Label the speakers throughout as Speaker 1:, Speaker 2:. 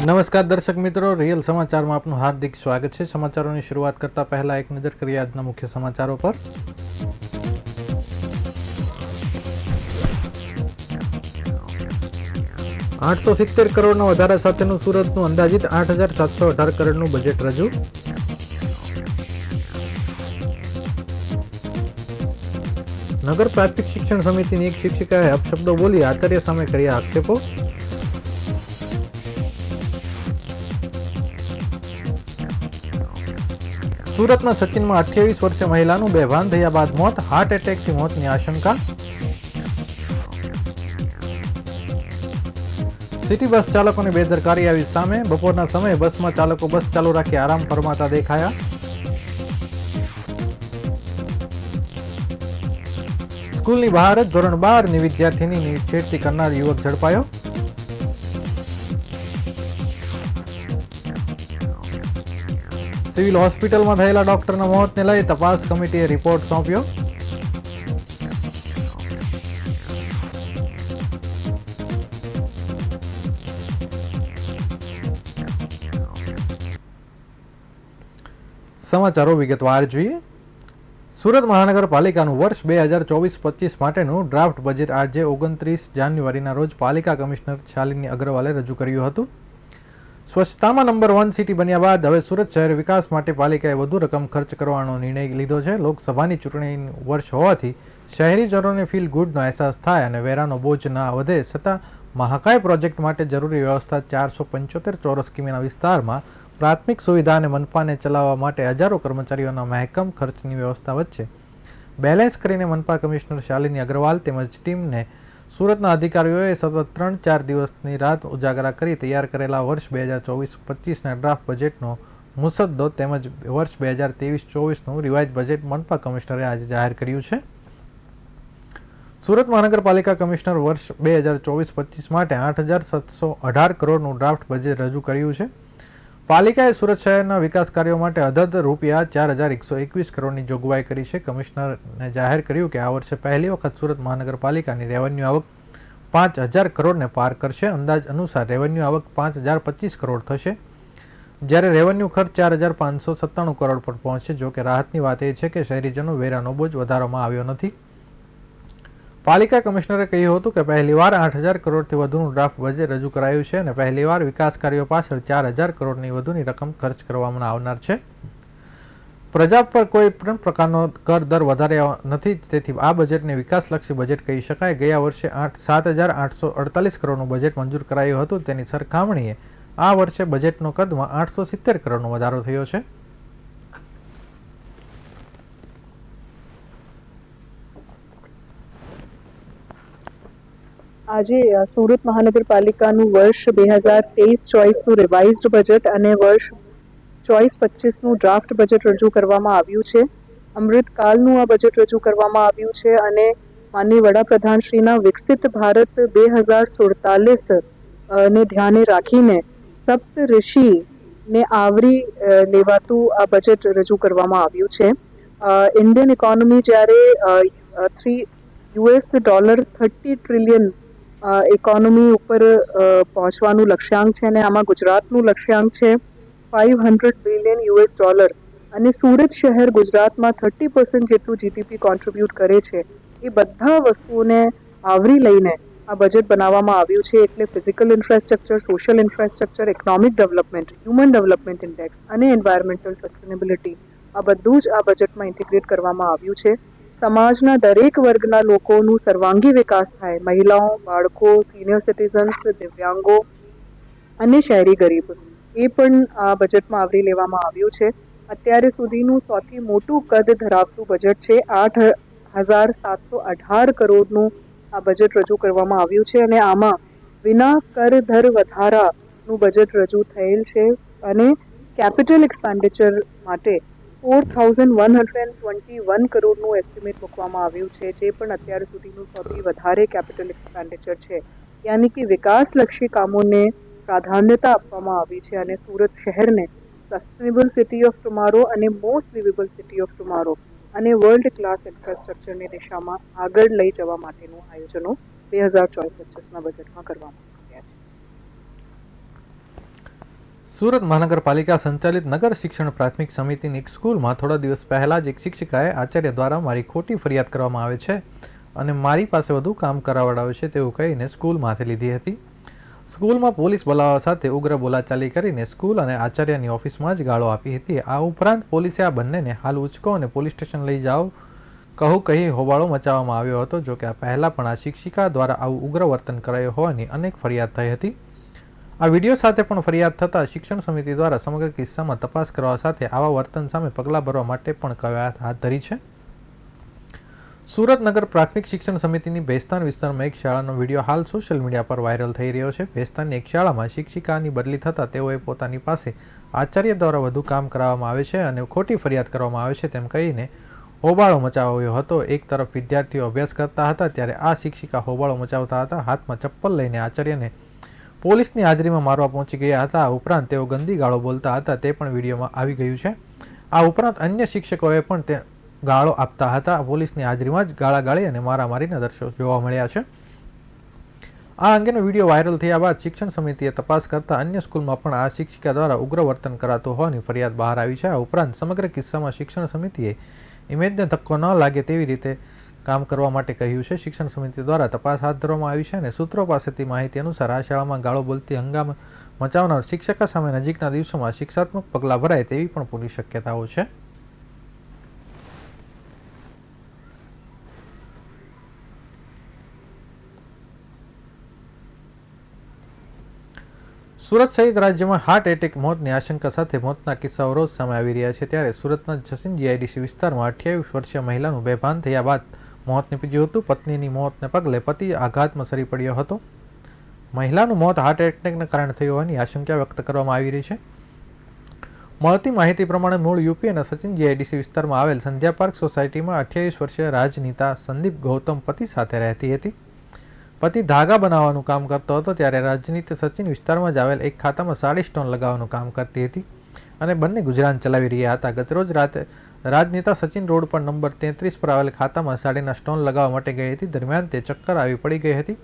Speaker 1: નમસ્કાર દર્શક મિત્રો, રિયલ સમાચારમાં આપનું હાર્દિક સ્વાગત છે। સમાચારોની શરૂઆત કરતા પહેલા એક નજર કરીએ આજના મુખ્ય સમાચારો પર। ₹870 કરોડના વધારા સાથેનું સુરતનું અંદાજિત 8,718 કરોડનું બજેટ રજૂ। નગર પ્રાથમિક શિક્ષણ સમિતિની એક શિક્ષિકાએ અપશબ્દો બોલી આચાર્ય સામે કર્યા આક્ષેપો। સુરતના સચિનમાં 28 વર્ષીય મહિલાનું બેભાન થયા બાદ મોત, હાર્ટ એટેકથી મોતની આશંકા। સિટી બસ ચાલકોની બેદરકારી આવી સામે, બપોરના સમયે બસમાં ચાલકો બસ ચાલુ રાખી આરામ ફરમાતા દેખાયા। સ્કૂલની બહાર જ ધોરણ 12ની વિદ્યાર્થીની છેડતી કરનાર યુવક ઝડપાયો। સિવિલ હોસ્પિટલમાં થયેલા ડોક્ટરના મોતને લઈ તપાસ કમિટીએ રિપોર્ટ સોંપ્યો। સમાચારો વિગતવાર જોઈએ। સુરત મહાનગરપાલિકાનું વર્ષ 2024-25 માટેનું ડ્રાફ્ટ બજેટ આજે 29 જાન્યુઆરીના રોજ પાલિકા કમિશનર શાલિની અગ્રવાલે રજૂ કર્યું હતું। સ્વચ્છતામાં નંબર 1 સિટી બન્યા બાદ હવે સુરત શહેર વિકાસ માટે પાલિકાએ વધુ રકમ ખર્ચ કરવાનો નિર્ણય લીધો છે। લોકસભાની ચૂંટણીનું વર્ષ હોવાથી શહેરીજનોને ફીલ ગુડનો અહેસાસ થાય અને વેરાનો બોજ ના વધે, છતાં મહાકાય પ્રોજેક્ટ માટે જરૂરી વ્યવસ્થા 475 ચોરસ કિમીના વિસ્તારમાં પ્રાથમિક સુવિધા અને મનપાને ચલાવવા માટે હજારો કર્મચારીઓના મહેકમ ખર્ચની વ્યવસ્થા વચ્ચે બેલેન્સ કરીને મનપા કમિશનર શાલિની અગ્રવાલ તેમજ ટીમને સુરતના અધિકારીઓએ સતત 3-4 દિવસની રાત ઉજાગરા કરી તૈયાર કરેલા વર્ષ 2024-25ના ડ્રાફ્ટ બજેટનો મુસદ્દો તેમજ વર્ષ 2023-24નું રિવાઇઝ બજેટ મનપા કમિશનરે આજે જાહેર કર્યું છે। સુરત મહાનગરપાલિકા કમિશનર વર્ષ 2024-25 માટે 8,718 કરોડનું ડ્રાફ્ટ બજેટ રજૂ કર્યું છે। પાલિકાએ સુરત શહેરના વિકાસ કાર્યો માટે અધધ રૂપિયા 4,121 કરોડની જોગવાઈ કરી છે। કમિશનરને જાહેર કર્યું કે આ વર્ષે પહેલી વખત સુરત મહાનગરપાલિકાની રેવન્યુ આવક 5,000 કરોડને પાર કરશે। અંદાજ અનુસાર રેવન્યુ આવક 5,025 કરોડ થશે, જ્યારે રેવન્યુ ખર્ચ 4,597 કરોડ પર પહોંચશે। જો કે રાહતની વાત એ છે કે શહેરીજનો વેરાનો બોજ વધારવામાં આવ્યો નથી। પાલિકા કમિશનરે કહ્યું હતું કે પહેલીવાર 8,000 કરોડથી વધુનું ડ્રાફ્ટ બજેટ રજૂ કરાયું છે અને પહેલીવાર વિકાસ કાર્યો પાછળ 4,000 કરોડની વધુની રકમ ખર્ચ કરવામાં આવનાર છે। પ્રજા પર કોઈ પણ પ્રકારનો કર દર વધાર્યા નથી, તેથી આ બજેટને વિકાસલક્ષી બજેટ કહી શકાય। ગયા વર્ષે 7,848 કરોડનું બજેટ મંજૂર કરાયું હતું, તેની સરખામણીએ આ વર્ષે બજેટનો કદમાં 870 કરોડનો વધારો થયો છે।
Speaker 2: આજે સુરત મહાનગરપાલિકાનું વર્ષ 2023-24નું રિવાઇઝ્ડ બજેટ અને વર્ષ 24-25નું ડ્રાફ્ટ બજેટ રજૂ કરવામાં આવ્યું છે। અમૃતકાલનું આ બજેટ રજૂ કરવામાં આવ્યું છે અને માનનીય વડાપ્રધાનશ્રીના વિકસિત ભારત 2047 ને ધ્યાને રાખીને સપ્તઋષિને આવરી લેવાતું આ બજેટ રજૂ કરવામાં આવ્યું છે। ઇન્ડિયન ઇકોનોમી જ્યારે $30 ટ્રિલિયન ઇકોનોમી ઉપર પહોંચવાનું લક્ષ્યાંક છે અને આમાં ગુજરાતનું લક્ષ્યાંક છે $500 બિલિયન અને સુરત શહેર ગુજરાતમાં 30% જેટલું જીડીપી કોન્ટ્રીબ્યુટ કરે છે। એ બધા વસ્તુઓને આવરી લઈને આ બજેટ બનાવવામાં આવ્યું છે। એટલે physical infrastructure, social infrastructure, economic development, human development index અને એન્વાયરમેન્ટલ સસ્ટેનેબિલિટી આ બધું જ આ બજેટમાં ઇન્ટિગ્રેટ કરવામાં આવ્યું છે। સમાજના દરેક વર્ગના લોકોનું સર્વાંગી વિકાસ થાય, મહિલાઓ, બાળકો, સિનિયર સિટીઝન્સ, દિવ્યાંગો અને શહેરી ગરીબ એ પણ આ બજેટમાં આવરી લેવામાં આવ્યું છે। અત્યારે સુધીનું સૌથી મોટું કદ ધરાવતું બજેટ છે। 8,718 કરોડનું આ બજેટ રજૂ કરવામાં આવ્યું છે અને આમાં વિના કર દર વધારાનું બજેટ રજૂ થયેલ છે અને કેપિટલ એક્સપેન્ડિચર માટે 4,121 કરોડનું એસ્ટિમેટ મૂકવામાં આવ્યું છે, જે પણ અત્યાર સુધીનું સૌથી વધારે કેપિટલ એક્સપેન્ડિચર છે। યાની કે વિકાસલક્ષી કામોને પ્રાધાન્યતા આપવામાં આવી છે અને સુરત શહેરને સસ્ટેનેબલ સિટી ઓફ ટુમોરો અને most liveable city of tomorrow અને વર્લ્ડ ક્લાસ ઇન્ફ્રાસ્ટ્રક્ચરની દિશામાં આગળ લઈ જવા માટેનું આયોજનો 2024-25ના બજેટમાં કરવામાં આવ્યા છે।
Speaker 1: સુરત મહાનગરપાલિકા સંચાલિત નગર શિક્ષણ પ્રાથમિક સમિતિની એક સ્કૂલમાં થોડા દિવસ પહેલા જ એક શિક્ષિકાએ આચાર્ય દ્વારા મારી ખોટી ફરિયાદ કરવામાં આવે છે અને મારી પાસે વધુ કામ કરાવડાવે છે તેવું કહીને સ્કૂલમાંથી લીધી હતી. સ્કૂલમાં પોલીસ બોલાવવા સાથે ઉગ્ર બોલાચાલી કરીને સ્કૂલ અને આચાર્યની ઓફિસમાં જ ગાળો આપી હતી. આ ઉપરાંત પોલીસે આ બંનેને હાલ ઉચકો અને પોલીસ સ્ટેશન લઈ જાઓ કહું કહી હોબાળો મચાવવામાં આવ્યો હતો. જોકે આ પહેલા પણ આ શિક્ષિકા દ્વારા આવું ઉગ્ર વર્તન કરાયું હોવાની અનેક ફરિયાદ થઈ હતી. આ વિડીયો સાથે પણ ફરિયાદ થતાં શિક્ષણ સમિતિ દ્વારા સમગ્ર કિસ્સામાં તપાસ કરવા સાથે આવા વર્તન સામે પગલાં ભરવા માટે પણ કવાયત હાથ ધરી છે. સુરત નગર પ્રાથમિક શિક્ષણ સમિતિની ભેસ્તાન વિસ્તારમાં એક શાળાનો વિડીયો હાલ સોશિયલ મીડિયા પર વાયરલ થઈ રહ્યો છે. ભેસ્તાનની એક શાળામાં શિક્ષિકાની બદલી થતાં તેઓએ પોતાની પાસે આચાર્ય દ્વારા વધુ કામ કરાવવામાં આવે છે અને ખોટી ફરિયાદ કરવામાં આવે છે તેમ કહીને હોબાળો મચાવ્યો હતો. એક તરફ વિદ્યાર્થીઓ અભ્યાસ કરતા હતા ત્યારે આ શિક્ષિકા હોબાળો મચાવતા હતા. હાથમાં ચપ્પલ લઈને આચાર્યને પોલીસની હાજરીમાં મારવા પહોંચી ગયા હતા. આ ઉપરાંત તેઓ ગંદી ગાળો બોલતા હતા તે પણ વિડીયોમાં આવી ગયું છે. આ ઉપરાંત અન્ય શિક્ષકોએ પણ તે ગાળો આપતા હતા. પોલીસની હાજરીમાં જ ગાળાગાળી અને મારામારીના દ્રશ્યો જોવા મળ્યા છે. આ અંગેનો વિડીયો વાયરલ થયા બાદ શિક્ષણ સમિતિએ તપાસ કરતા અન્ય સ્કૂલમાં પણ આ શિક્ષિકા દ્વારા ઉગ્ર વર્તન કરાતું હોવાની ફરિયાદ બહાર આવી છે. આ ઉપરાંત સમગ્ર કિસ્સામાં શિક્ષણ સમિતિએ ઇમેજને ધક્કો ન લાગે તેવી રીતે કામ કરવા માટે કહ્યું છે. શિક્ષણ સમિતિ દ્વારા તપાસ હાથ ધરવામાં આવી છે અને સૂત્રો પાસેથી માહિતી અનુસાર આ શાળામાં ગાળો બોલતી હંગામા મચાવનાર શિક્ષક સામે નજીકના દિવસોમાં શિક્ષાત્મક પગલાં ભરાય તેવી પણ પૂરી શક્યતાઓ છે. સુરત સહિત રાજ્યમાં હાર્ટ એટેક મોતની આશંકા સાથે મોતના કિસ્સાઓ રોજ સામે આવી રહ્યા છે. ત્યારે સુરતના સચિન જીઆઈડીસી વિસ્તારમાં 28 વર્ષીય મહિલાનું બેભાન થયા બાદ મોત નીપજ્યું હતું. પત્નીની મોતને પગલે પતિ આઘાતમાં સરી પડ્યો હતો. મહિલાનું મોત હાર્ટ એટેકને કારણે થયું હોવાની આશંકા વ્યક્ત કરવામાં આવી રહી છે. મળતી માહિતી પ્રમાણે મૂળ યુપી અને સચિન જીઆઈડીસી વિસ્તારમાં આવેલ સંધ્યા પાર્ક સોસાયટીમાં 28 વર્ષીય રાજનીતા સંદીપ ગૌતમ પતિ સાથે રહેતી હતી. પતિ ધાગા બનાવવાનું કામ કરતો હતો ત્યારે રાજનીતિ સચિન વિસ્તારમાં જ આવેલ એક ખાતામાં સાડી સ્ટોન લગાવવાનું કામ કરતી હતી અને બંને ગુજરાન ચલાવી રહ્યા હતા. ગતરોજ રાતે રાજનેતા સચિન રોડ પર નંબર 33 પર આવેલ ખાતામાં સાડીના સ્ટોન લગાવવા માટે ગઈ હતી. દરમિયાન તે ચક્કર આવી પડી ગઈ હતી.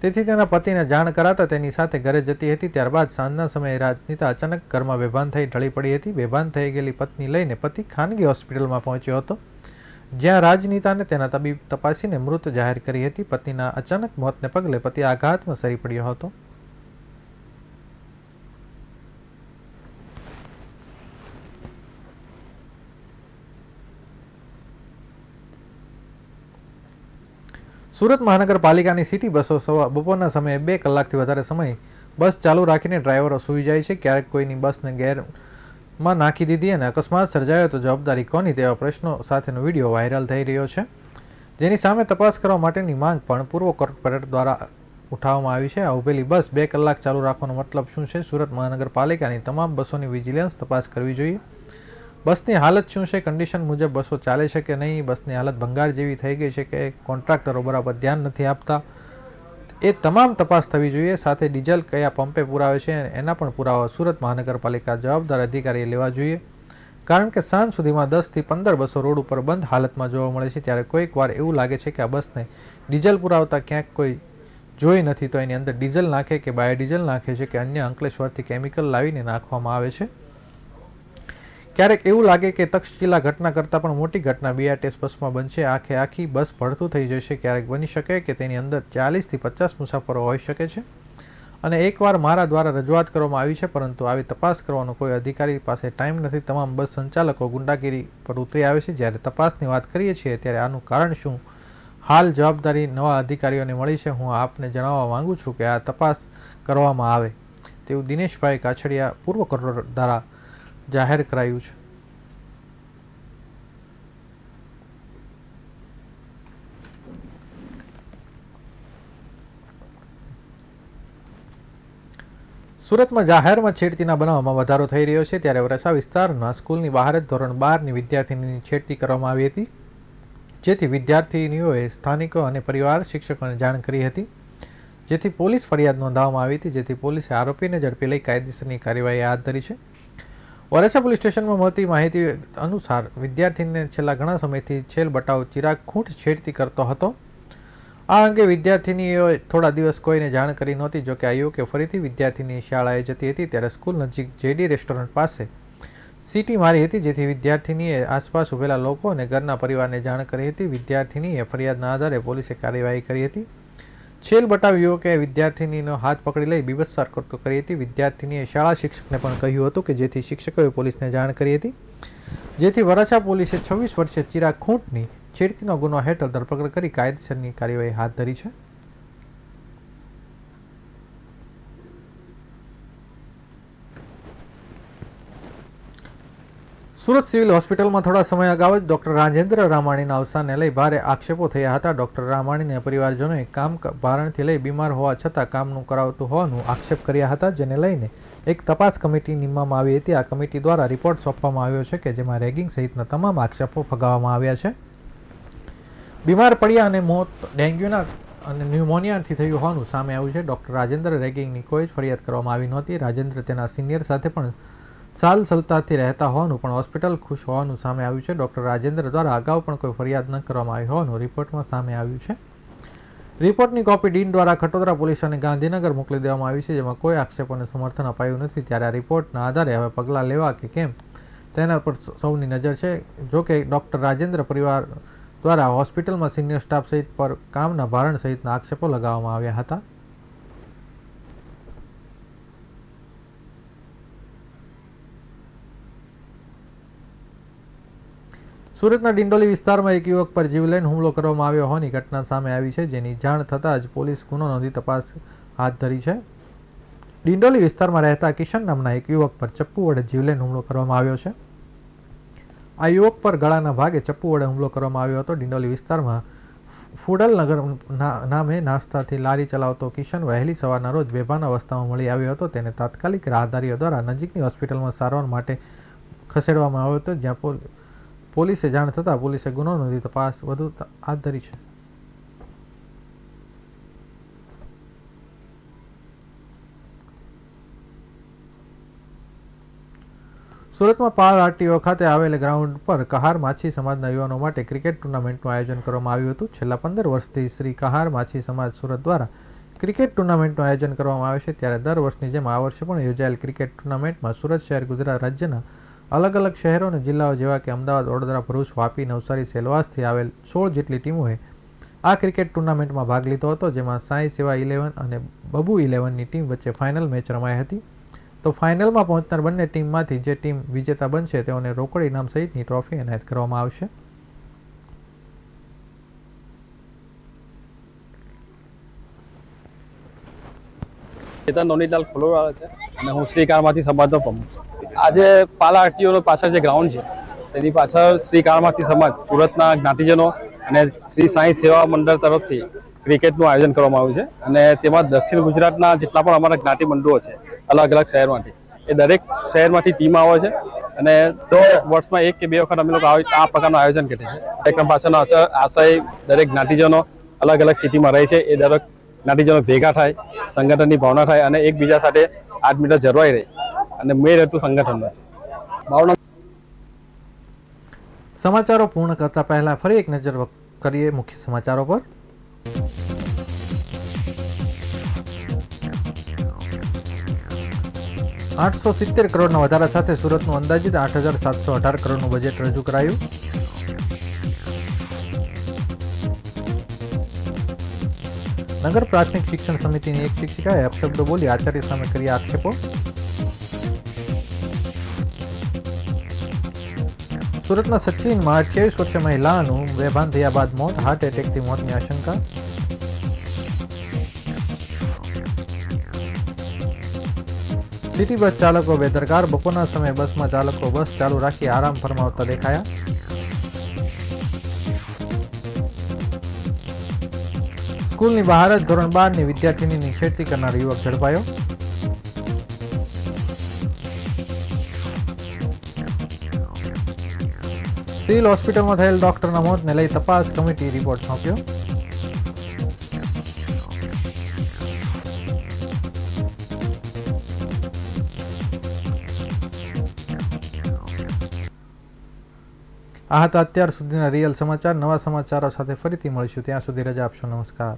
Speaker 1: તેથી તેના પતિને જાણ કરાતા તેની સાથે ઘરે જતી હતી. ત્યારબાદ સાંજના સમયે રાજનીતા અચાનક ઘરમાં બેભાન થઈ ઢળી પડી હતી. બેભાન થઈ ગયેલી પત્ની લઈને પતિ ખાનગી હોસ્પિટલમાં પહોંચ્યો હતો, જ્યાં રાજનીતાને તેના તબીબ તપાસીને મૃત જાહેર કરી હતી. પતિના અચાનક મોતને પગલે પતિ આઘાતમાં સરી પડ્યો હતો. સુરત મહાનગરપાલિકાની સિટી બસો બપોરના સમયે 2 કલાકથી વધારે સમય બસ ચાલુ રાખીને ડ્રાઈવરો સૂઈ જાય છે. ક્યારેક કોઈની બસને ગેરમાં નાખી દીધી અને અકસ્માત સર્જાયો તો જવાબદારી કોની તેવા પ્રશ્નો સાથેનો વિડીયો વાયરલ થઈ રહ્યો છે, જેની સામે તપાસ કરવા માટેની માંગ પણ પૂર્વ કોર્પોરેટર દ્વારા ઉઠાવવામાં આવી છે. આ ઉભેલી બસ 2 કલાક ચાલુ રાખવાનો મતલબ શું છે? સુરત મહાનગરપાલિકાની તમામ બસોની વિજિલન્સ તપાસ કરવી જોઈએ. બસની હાલત શું છે? કન્ડિશન મુજબ બસો ચાલે છે કે નહીં? બસની હાલત ભંગાર જેવી થઈ ગઈ છે કે કોન્ટ્રાક્ટરો બરાબર ધ્યાન નથી આપતા? એ તમામ તપાસ થવી જોઈએ. સાથે ડીઝલ કયા પંપે પુરાવે છે એના પણ પુરાવા સુરત મહાનગરપાલિકા જવાબદાર અધિકારીએ લેવા જોઈએ. કારણ કે સાંજ સુધીમાં 10 થી 15 બસો રોડ ઉપર બંધ હાલતમાં જોવા મળે છે. ત્યારે કોઈક વાર એવું લાગે છે કે આ બસને ડીઝલ પુરાવતા ક્યાંક કોઈ જોઈ નથી તો એની અંદર ડીઝલ નાખે કે બાયોડીઝલ નાખે છે કે અન્ય અંકલેશ્વરથી કેમિકલ લાવીને નાખવામાં આવે છે. ક્યારેક એવું લાગે કે તક્ષશિલા ઘટના કરતાં પણ મોટી ઘટના બીઆરટીએસ બસમાં બનશે. આખી બસ ભરતું થઈ જશે. ક્યારેક બની શકે કે તેની અંદર 40 થી 50 મુસાફરો હોઈ શકે છે. અને એકવાર મારા દ્વારા રજૂઆત કરવામાં આવી છે, પરંતુ આવી તપાસ કરવાનો કોઈ અધિકારી પાસે ટાઈમ નથી. તમામ બસ સંચાલકો ગુંડાગીરી પર ઉતરી આવે છે. જ્યારે તપાસની વાત કરીએ છીએ ત્યારે આનું કારણ શું? હાલ જવાબદારી નવા અધિકારીઓને મળી છે. હું આપને જણાવવા માંગુ છું કે આ તપાસ કરવામાં આવે તેવું દિનેશભાઈ કાછડિયા પૂર્વ કોર્પોરેટર દ્વારા જાહેર કરાયું છે. સુરતમાં જાહેરમાં છેડતીના બનાવમાં વધારો થઈ રહ્યો છે. ત્યારે વરાછા વિસ્તારમાં સ્કૂલની બહાર જ ધોરણ 12ની વિદ્યાર્થીનીની છેડતી કરવામાં આવી હતી, જેથી વિદ્યાર્થીનીઓએ સ્થાનિકો અને પરિવાર શિક્ષકોને જાણ કરી હતી, જેથી પોલીસ ફરિયાદ નોંધવામાં આવી હતી, જેથી પોલીસે આરોપીને ઝડપી લઈ કાયદેસરની કાર્યવાહી હાથ ધરી છે. વરાછા પોલીસ સ્ટેશનમાં મળતી માહિતી અનુસાર વિદ્યાર્થીને છેલ્લા ઘણા સમયથી છેલ બટાવ ચિરાગ ખૂંટ છેડતી કરતો હતો આ અંગે વિદ્યાર્થિનીઓએ થોડા દિવસ કોઈને જાણ કરી નહોતી. જોકે આ યુવકે ફરીથી વિદ્યાર્થિની શાળાએ જતી હતી ત્યારે સ્કૂલ નજીક જેડી રેસ્ટોરન્ટ પાસે સીટી મારી હતી, જેથી વિદ્યાર્થિનીએ આસપાસ ઉભેલા લોકો અને ઘરના પરિવારને જાણ કરી હતી. વિદ્યાર્થિનીએ ફરિયાદના આધારે પોલીસે કાર્યવાહી કરી હતી. છેલ બટાવ યુવકે વિદ્યાર્થિનીનો હાથ પકડી લઈ બીભત્સ હરકતો કરી હતી. વિદ્યાર્થિનીએ શાળા શિક્ષકને પણ કહ્યું હતું કે જેથી શિક્ષકોએ પોલીસને જાણ કરી હતી, જેથી વરાછા પોલીસે 26 વર્ષીય ચિરાગ ખૂંટની છેડતીનો ગુનો હેઠળ ધરપકડ કરી કાયદેસરની કાર્યવાહી હાથ ધરી છે. સુરત સિવિલ હોસ્પિટલમાં થોડા સમય અગાઉ જ ડોક્ટર રાજેન્દ્ર રામાણીના અવસાનને લઈ ભારે આક્ષેપો થયા હતા. ડોક્ટર રામાણીના પરિવારજનોએ કામ ભારણથી લઈ બીમાર હોવા છતાં કામનું કરાવતું હોવાનું આક્ષેપ કર્યા હતા, જેને લઈને એક તપાસ કમિટી નિમવામાં આવી હતી. આ કમિટી દ્વારા રિપોર્ટ સોંપવામાં આવ્યો છે કે જેમાં રેગિંગ સહિતના તમામ આક્ષેપો ફગાવવામાં આવ્યા છે. બીમાર પડ્યા અને મોત ડેન્ગ્યુના અને ન્યુમોનિયાથી થયું હોવાનું સામે આવ્યું છે. ડોક્ટર રાજેન્દ્ર રેગિંગની કોઈ જ ફરિયાદ કરવામાં આવી નહોતી. રાજેન્દ્ર તેના સિનિયર સાથે પણ સાલ સલતાથી રહેતા હોવાનું પણ હોસ્પિટલ ખુશ હોવાનું સામે આવ્યું છે. ડોક્ટર રાજેન્દ્ર દ્વારા અગાઉ પણ કોઈ ફરિયાદ ન કરવામાં આવી હોવાનું રિપોર્ટમાં સામે આવ્યું છે. રિપોર્ટની કોપી ડીન દ્વારા ખટોદરા પોલીસ અને ગાંધીનગર મોકલી દેવામાં આવી છે, જેમાં કોઈ આક્ષેપોને સમર્થન અપાયું નથી. ત્યારે આ રિપોર્ટના આધારે હવે પગલાં લેવા કે કેમ તેના પર સૌની નજર છે. જો કે ડોક્ટર રાજેન્દ્ર પરિવાર દ્વારા હોસ્પિટલમાં સિનિયર સ્ટાફ સહિત પર કામના ભારણ સહિતના આક્ષેપો લગાવવામાં આવ્યા હતા. સુરતના ડિંડોલી વિસ્તારમાં એક યુવક પર જીવલેણ હુમલો કરવામાં આવ્યો હોવાની ઘટના સામે આવી છે, જેની જાણ થતાં જ પોલીસ ગુનો નોંધી તપાસ હાથ ધરી છે. ડિંડોલી વિસ્તારમાં રહેતા કિશન નામના એક યુવક પર ચપ્પુ વડે જીવલેણ હુમલો કરવામાં આવ્યો છે. આ યુવક પર ગળાના ભાગે ચપ્પુ વડે હુમલો કરવામાં આવ્યો હતો. ડિંડોલી વિસ્તારમાં ફુડલનગર નામે નાસ્તાથી લારી ચલાવતો કિશન વહેલી સવારના રોજ બેભાન અવસ્થામાં મળી આવ્યો હતો. તેને તાત્કાલિક રાહદારીઓ દ્વારા નજીકની હોસ્પિટલમાં સારવાર માટે ખસેડવામાં આવ્યો હતો, જ્યાં પોલીસે જાણ થતાં પોલીસે ગુનો નોંધી તપાસ વધુ હાથ ધરી છે. સુરતમાં પાલ આરટીઓ ખાતે આવેલ ગ્રાઉન્ડ પર કહાર માછી સમાજના યુવાનો માટે ક્રિકેટ ટુર્નામેન્ટનું આયોજન કરવામાં આવ્યું હતું. છેલ્લા 15 વર્ષથી શ્રી કહાર માછી સમાજ સુરત દ્વારા ક્રિકેટ ટુર્નામેન્ટનું આયોજન કરવામાં આવે છે. ત્યારે દર વર્ષની જેમ આ વર્ષે પણ યોજાયેલ ક્રિકેટ ટુર્નામેન્ટમાં સુરત શહેર ગુજરાત રાજ્યના અલગ અલગ શહેરો અને જિલ્લાઓ જેવા કે અમદાવાદ, વડોદરા, ભરૂચ, વાપી, નવસારી, સેલવાસથી આવેલ 16 જેટલી ટીમોએ આ ક્રિકેટ ટુર્નામેન્ટમાં ભાગ લીધો હતો, જેમાં સાંઈ સેવા 11 અને બબુ 11ની ટીમ વચ્ચે ફાઇનલ મેચ રમાઈ હતી. તો ફાઇનલમાં પહોંચનાર બંને ટીમમાંથી જે ટીમ વિજેતા બનશે તેઓને રોકડ ઇનામ સહિતની ટ્રોફી એનાયત કરવામાં આવશે.
Speaker 3: ચેતન નોનીલાલ ખોલોવાળા છે અને હું શ્રી કારમાથી સમાજનો પ્રમુખ. આજે પાલા આરટીઓ પાછળ જે ગ્રાઉન્ડ છે તેની પાછળ શ્રી કારમાથી સમાજ સુરતના જ્ઞાતિજનો અને શ્રી સાંઈ સેવા મંડળ તરફથી ક્રિકેટનું આયોજન કરવામાં આવ્યું છે. અને તેમાં દક્ષિણ ગુજરાતના જેટલા પણ અમારા જ્ઞાતિ મંડળો છે અલગ અલગ શહેરમાંથી, એ દરેક શહેરમાંથી ટીમ આવે છે અને દર વર્ષમાં 1 કે 2 વખત અમે લોકો આ પ્રકારનું આયોજન કરીએ છીએ. કાર્યક્રમ પાછળનો આશય દરેક જ્ઞાતિજનો અલગ અલગ સિટીમાં રહે છે, એ દરેક જ્ઞાતિજનો ભેગા થાય, સંગઠનની ભાવના થાય અને એકબીજા સાથે આત્મીયતા જળવાઈ રહે અને મેળ હતું સંગઠનનો ભાવના.
Speaker 1: સમાચારો પૂર્ણ કરતા પહેલા ફરી એક નજર કરીએ મુખ્ય સમાચારો પર. $870 કરોડના વધારા સાથે સુરતનું અંદાજિત 8,718 કરોડનું બજેટ રજૂ કરાયું. નગર પ્રાથમિક શિક્ષણ સમિતિની એક શિક્ષિકાએ અપશબ્દો બોલી આચાર્ય સામે કર્યા આક્ષેપો. સુરતના સચિનમાં 28 વર્ષીય મહિલાનું બેભાન થયા બાદ મોત, હાર્ટ એટેકથી મોતની આશંકા. સિટી બસ ચાલકો બેદરકાર, બપોરના સમયે બસમાં ચાલકો બસ ચાલુ રાખી આરામ ફરમાવતા દેખાયા. સ્કૂલની બહાર જ ધોરણ 12ની વિદ્યાર્થીનીની છેડતી કરનાર યુવક ઝડપાયો. સિવિલ હોસ્પિટલમાં થયેલ ડોક્ટરના મોતને લઈ તપાસ કમિટી રિપોર્ટ સોંપ્યો. આ હતા અત્યાર સુધીના રિયલ સમાચાર. નવા સમાચારો સાથે ફરીથી મળીશું. ત્યાં સુધી રજા આપશો. નમસ્કાર.